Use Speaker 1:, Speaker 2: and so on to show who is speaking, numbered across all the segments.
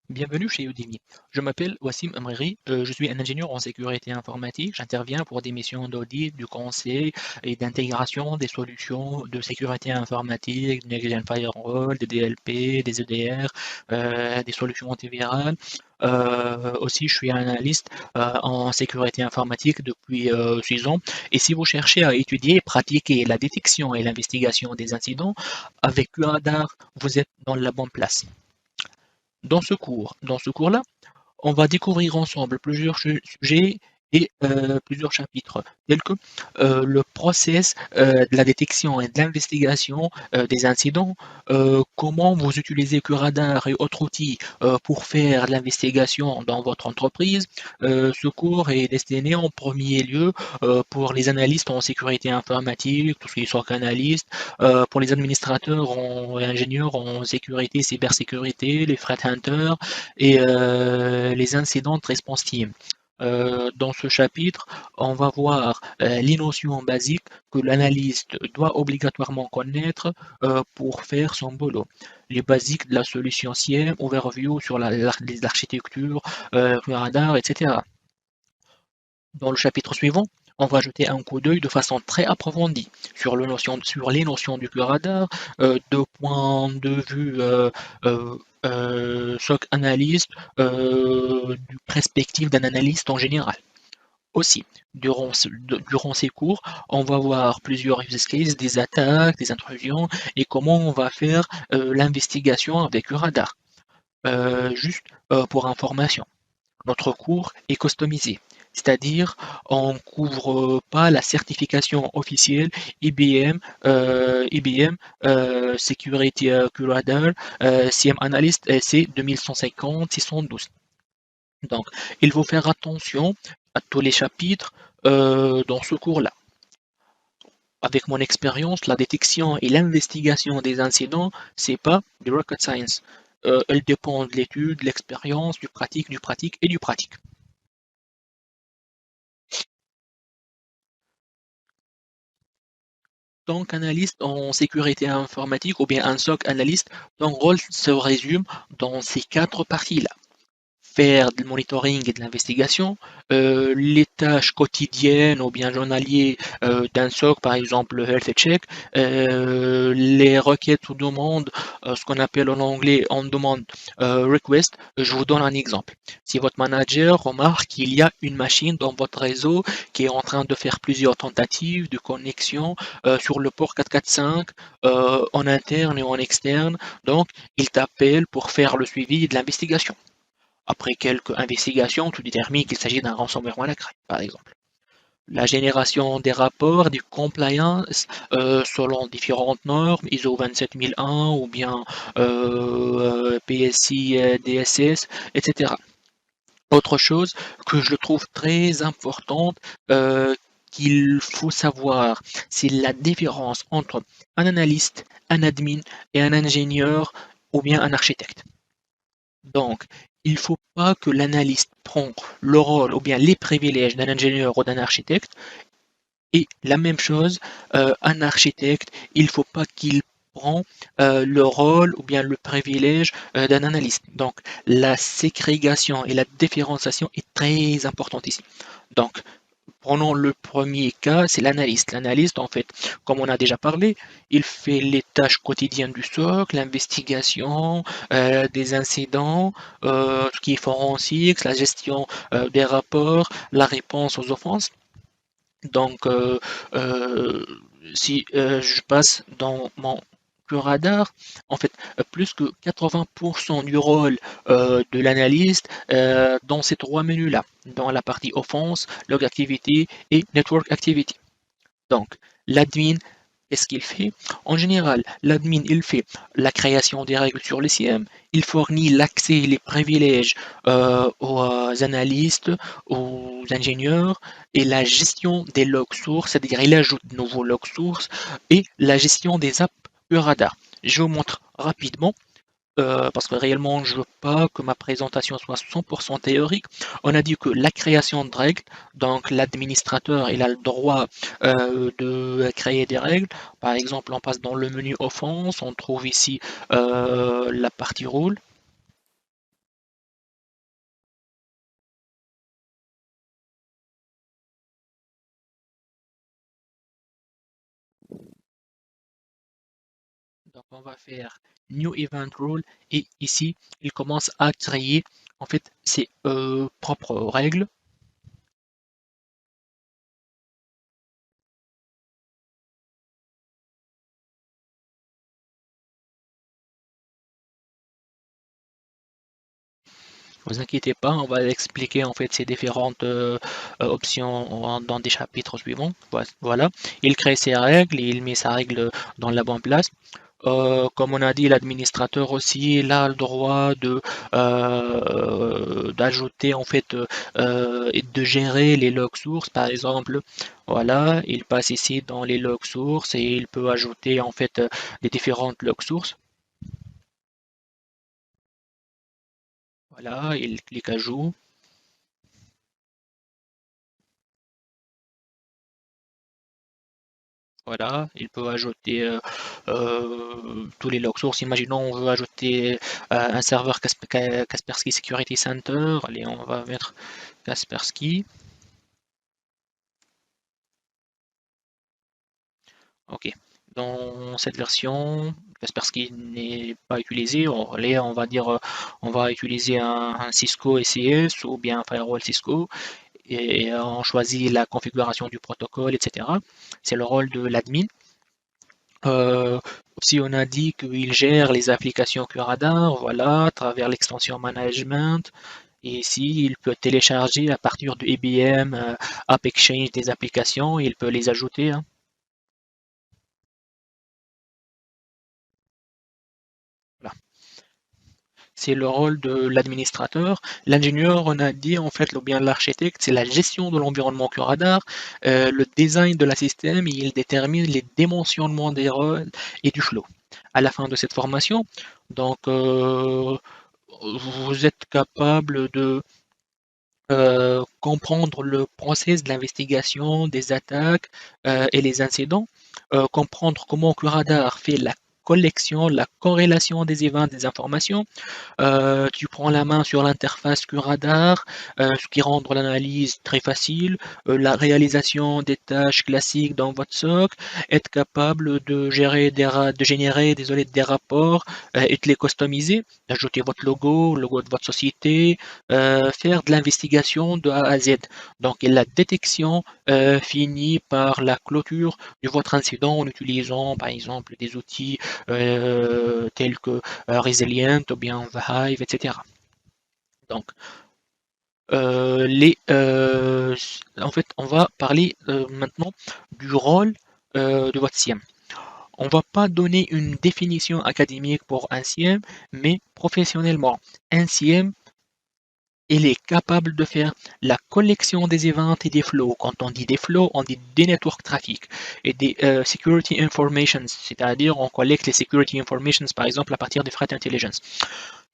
Speaker 1: Bienvenue chez Udemy. Je m'appelle Wassim Amriri, je suis un ingénieur en sécurité informatique. J'interviens pour des missions d'audit, du conseil et d'intégration des solutions de sécurité informatique, Next Gen Firewall, des DLP, des EDR, des solutions antivirales. Aussi, je suis analyste en sécurité informatique depuis 6 ans. Et si vous cherchez à étudier et pratiquer la détection et l'investigation des incidents, avec QRadar, vous êtes dans la bonne place. Dans ce cours-là, on va découvrir ensemble plusieurs sujets et plusieurs chapitres, tels que le process de la détection et de l'investigation des incidents, comment vous utilisez QRadar et autres outils pour faire de l'investigation dans votre entreprise. Ce cours est destiné en premier lieu pour les analystes en sécurité informatique, tout ce qui est SOC analystes, pour les administrateurs et ingénieurs en sécurité, cybersécurité, les threat hunters, et les incidents response team. Dans ce chapitre, on va voir les notions basiques que l'analyste doit obligatoirement connaître pour faire son boulot. Les basiques de la solution SIEM, overview sur les architectures, radar, etc. Dans le chapitre suivant, on va jeter un coup d'œil de façon très approfondie sur les notions du radar, de point de vue SOC analyste, du perspective d'un analyste en général. Aussi, durant ces cours, on va voir plusieurs use cases, des attaques, des intrusions et comment on va faire l'investigation avec le radar. Juste pour information. Notre cours est customisé, c'est-à-dire on ne couvre pas la certification officielle IBM Security Curator CM Analyst SC 2150-612. Donc, il faut faire attention à tous les chapitres dans ce cours-là. Avec mon expérience, la détection et l'investigation des incidents, c'est pas du rocket science. Elle dépend de l'étude, de l'expérience, du pratique et du pratique. Tant qu'analyste en sécurité informatique ou bien un SOC analyste, ton rôle se résume dans ces quatre parties-là. Faire du monitoring et de l'investigation, les tâches quotidiennes ou bien journalières d'un SOC, par exemple le health check, les requêtes ou demandes, ce qu'on appelle en anglais on demande request. Je vous donne un exemple. Si votre manager remarque qu'il y a une machine dans votre réseau qui est en train de faire plusieurs tentatives de connexion sur le port 445 en interne et en externe, donc il t'appelle pour faire le suivi de l'investigation. Après quelques investigations, tu détermines qu'il s'agit d'un ransomware malacry, par exemple. La génération des rapports, du compliance selon différentes normes, ISO 27001 ou bien PSI, DSS, etc. Autre chose que je trouve très importante qu'il faut savoir, c'est la différence entre un analyste, un admin et un ingénieur ou bien un architecte. Donc, il ne faut pas que l'analyste prend le rôle ou bien les privilèges d'un ingénieur ou d'un architecte. Et la même chose, un architecte, il ne faut pas qu'il prend le rôle ou bien le privilège d'un analyste. Donc, la ségrégation et la différenciation est très importante ici. Donc, prenons le premier cas, c'est l'analyste. L'analyste, en fait, comme on a déjà parlé, il fait les tâches quotidiennes du SOC, l'investigation des incidents, ce qui est forensique, la gestion des rapports, la réponse aux offenses. Donc, si je passe dans mon radar, en fait, plus que 80% du rôle de l'analyste dans ces trois menus-là, dans la partie offense, log activity et network activity. Donc, l'admin, qu'est-ce qu'il fait? En général, l'admin, il fait la création des règles sur le CM, il fournit l'accès et les privilèges aux analystes, aux ingénieurs, et la gestion des logs sources, c'est-à-dire il ajoute de nouveaux logs sources, et la gestion des apps radar. Je vous montre rapidement parce que réellement, je veux pas que ma présentation soit 100% théorique. On a dit que la création de règles, donc l'administrateur, il a le droit de créer des règles. Par exemple, on passe dans le menu offense, on trouve ici la partie rôle. on va faire New Event Rule et ici, il commence à créer en fait ses propres règles. Ne vous inquiétez pas, on va expliquer en fait ces différentes options dans des chapitres suivants. Voilà, il crée ses règles et il met sa règle dans la bonne place. Comme on a dit, l'administrateur aussi, il a le droit de d'ajouter en fait et de gérer les logs sources, par exemple. Voilà, il passe ici dans les logs sources et il peut ajouter en fait les différentes logs sources. Voilà, il clique ajout. Voilà, il peut ajouter tous les log sources. Imaginons on veut ajouter un serveur Kaspersky Security Center. Allez, on va mettre Kaspersky. Ok. Dans cette version, Kaspersky n'est pas utilisé. On va dire, on va utiliser un Cisco SES ou bien un firewall Cisco et on choisit la configuration du protocole, etc. C'est le rôle de l'admin. Aussi, on a dit qu'il gère les applications QRadar, voilà, à travers l'extension management. Et ici, il peut télécharger à partir de IBM App Exchange des applications, il peut les ajouter, hein. Voilà. C'est le rôle de l'administrateur. L'ingénieur, on a dit en fait, ou bien l'architecte, c'est la gestion de l'environnement QRadar, le design de la système, et il détermine les dimensionnements des rôles et du flow. À la fin de cette formation, donc vous êtes capable de comprendre le process de l'investigation des attaques et les incidents, comprendre comment QRadar fait la collection, la corrélation des événements, des informations, tu prends la main sur l'interface QRadar, ce qui rend l'analyse très facile, la réalisation des tâches classiques dans votre SOC, être capable de gérer de générer des rapports et de les customiser, d'ajouter votre logo, le logo de votre société, faire de l'investigation de A à Z. Donc la détection finit par la clôture de votre incident en utilisant par exemple des outils tels que Resilient ou bien The Hive, etc. Donc, en fait, on va parler maintenant du rôle de votre SIEM. On ne va pas donner une définition académique pour un SIEM, mais professionnellement, un SIEM il est capable de faire la collection des events et des flows. Quand on dit des flows, on dit des network traffic et des security informations, c'est-à-dire on collecte les security informations par exemple à partir des threat intelligence.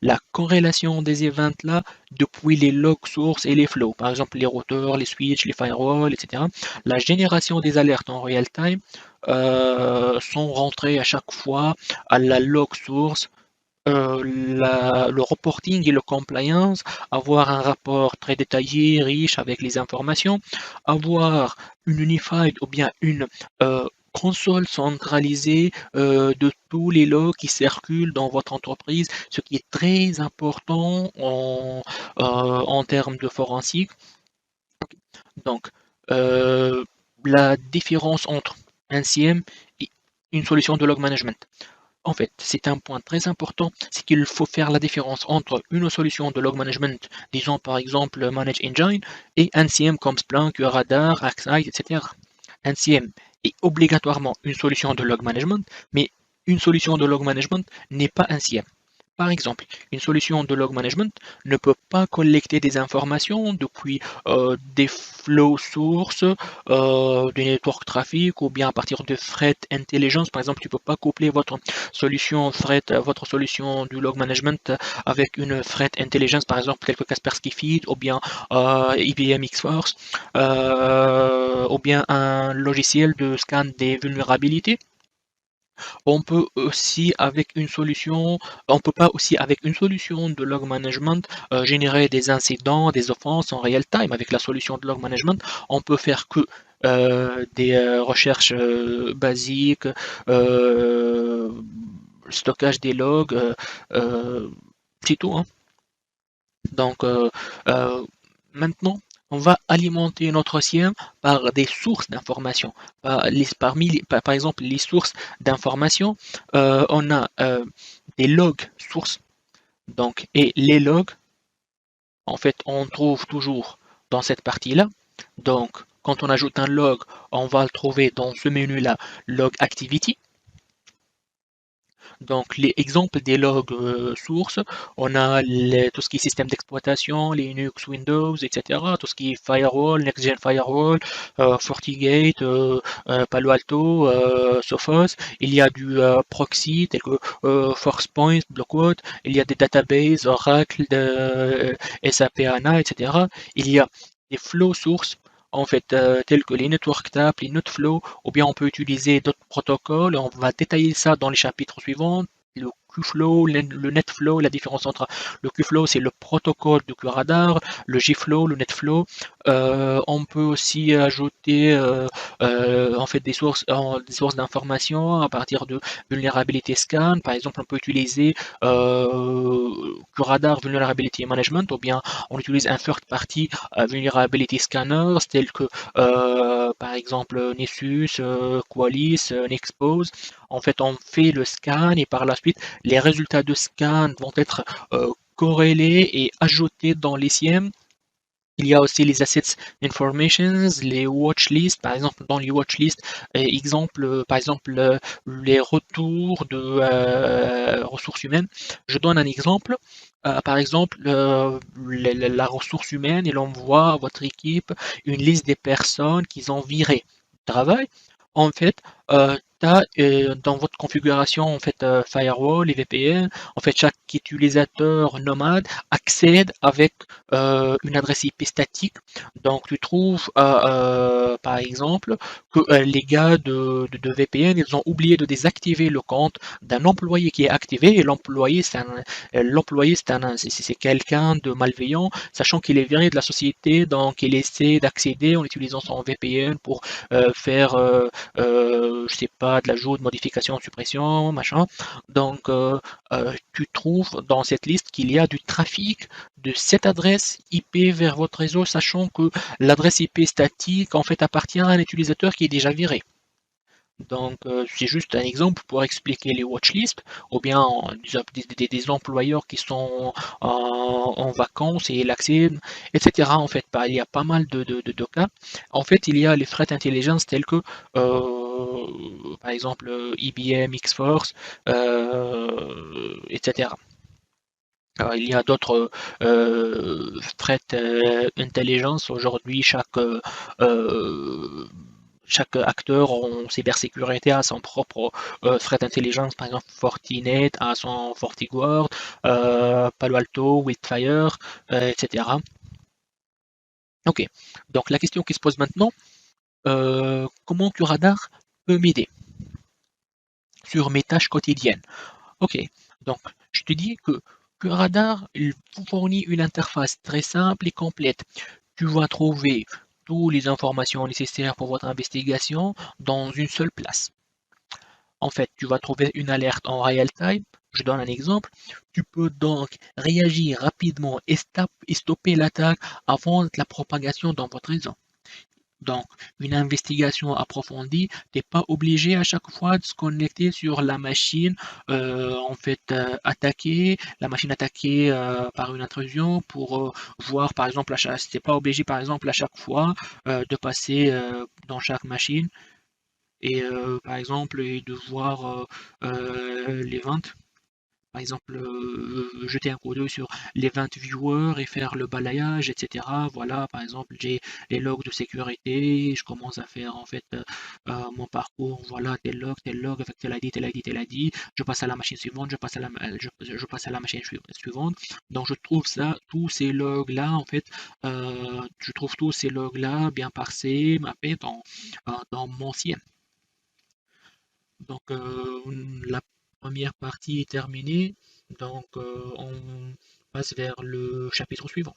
Speaker 1: La corrélation des events là depuis les log sources et les flows, par exemple les routeurs, les switches, les firewalls, etc. La génération des alertes en real time sont rentrées à chaque fois à la log source, le reporting et le compliance, avoir un rapport très détaillé, riche avec les informations, avoir une unified ou bien une console centralisée de tous les logs qui circulent dans votre entreprise, ce qui est très important en termes de forensique. Donc, euh, la différence entre un CM et une solution de log management. En fait, c'est un point très important, c'est qu'il faut faire la différence entre une solution de log management, disons par exemple Manage Engine, et un CM comme Splunk, Radar, ArcSight, etc. Un CM est obligatoirement une solution de log management, mais une solution de log management n'est pas un CM. Par exemple, une solution de log management ne peut pas collecter des informations depuis des flow sources, du network traffic ou bien à partir de threat intelligence. Par exemple, tu ne peux pas coupler votre solution threat, votre solution du log management avec une threat intelligence, par exemple, tel que Kaspersky Feed ou bien IBM X-Force, ou bien un logiciel de scan des vulnérabilités. On peut aussi avec une solution, on peut pas aussi avec une solution de log management générer des incidents, des offenses en real time. Avec la solution de log management, on peut faire que des recherches basiques, euh, stockage des logs, c'est tout, hein. Donc maintenant, on va alimenter notre SIEM par des sources d'informations. Par exemple, les sources d'informations, on a des logs sources. Donc, et les logs, en fait, on trouve toujours dans cette partie-là. Donc, quand on ajoute un log, on va le trouver dans ce menu-là, log activity. Donc, les exemples des logs sources, on a tout ce qui est système d'exploitation, Linux, Windows, etc. Tout ce qui est firewall, Next-Gen Firewall, FortiGate, Palo Alto, Sophos. Il y a du proxy tel que ForcePoint, Blockout. Il y a des databases, Oracle, SAP HANA, etc. Il y a des flow sources en fait, tels que les network taps, les noteflow, ou bien on peut utiliser d'autres protocoles. On va détailler ça dans les chapitres suivants. Le QFlow, le NetFlow, la différence entre le QFlow, c'est le protocole de QRadar, le JFlow, le NetFlow. On peut aussi ajouter en fait des sources d'informations à partir de vulnérabilité scan. Par exemple, on peut utiliser QRadar Vulnerability Management, ou bien on utilise un third party vulnerability scanners tels que par exemple Nessus, Qualys, Nexpose. En fait, on fait le scan et par la suite, les résultats de scan vont être corrélés et ajoutés dans les SIEM. Il y a aussi les assets informations, les watchlists, par exemple dans les watchlists, exemple, par exemple les retours de ressources humaines. Je donne un exemple. Par exemple, la ressource humaine, elle envoie à votre équipe une liste des personnes qu'ils ont virées du travail. En fait, dans votre configuration en fait firewall et VPN, en fait chaque utilisateur nomade accède avec une adresse IP statique. Donc tu trouves par exemple que les gars de VPN, ils ont oublié de désactiver le compte d'un employé qui est activé, et l'employé c'est quelqu'un de malveillant, sachant qu'il est viré de la société, donc il essaie d'accéder en utilisant son VPN pour faire je sais pas, de l'ajout, de modification, de suppression, machin. Donc tu trouves dans cette liste qu'il y a du trafic de cette adresse IP vers votre réseau, sachant que l'adresse IP statique en fait appartient à un utilisateur qui est déjà viré. Donc, c'est juste un exemple pour expliquer les watchlists, ou bien des employeurs qui sont en vacances et l'accès, etc. En fait, il y a pas mal de cas. En fait, il y a les threat intelligence tels que, par exemple, IBM, X-Force, etc. Alors, il y a d'autres threat intelligence. Aujourd'hui, euh, chaque acteur en cybersécurité a son propre threat intelligence. Par exemple, Fortinet a son FortiGuard, Palo Alto, Wildfire, etc. Ok, donc la question qui se pose maintenant, comment QRadar peut m'aider sur mes tâches quotidiennes? Ok, donc je te dis que Radar il vous fournit une interface très simple et complète. Tu vas trouver toutes les informations nécessaires pour votre investigation dans une seule place. En fait, tu vas trouver une alerte en real time. Je donne un exemple. Tu peux donc réagir rapidement et stopper l'attaque avant la propagation dans votre réseau. Donc, une investigation approfondie, tu n'es pas obligé à chaque fois de se connecter sur la machine attaquée, la machine attaquée par une intrusion pour voir par exemple, tu n'es pas obligé par exemple à chaque fois de passer dans chaque machine et par exemple et de voir les ventes. Par exemple, jeter un coup d'œil sur les 20 viewers et faire le balayage, etc. Voilà, par exemple, j'ai les logs de sécurité, je commence à faire en fait mon parcours, voilà, tel log avec tel ID, tel ID, tel ID, je passe à la machine suivante, je passe à la machine suivante. Donc je trouve ça, tous ces logs-là, en fait, je trouve tous ces logs-là bien parsés, mappés dans mon CIEM. Donc la première partie est terminée, donc on passe vers le chapitre suivant.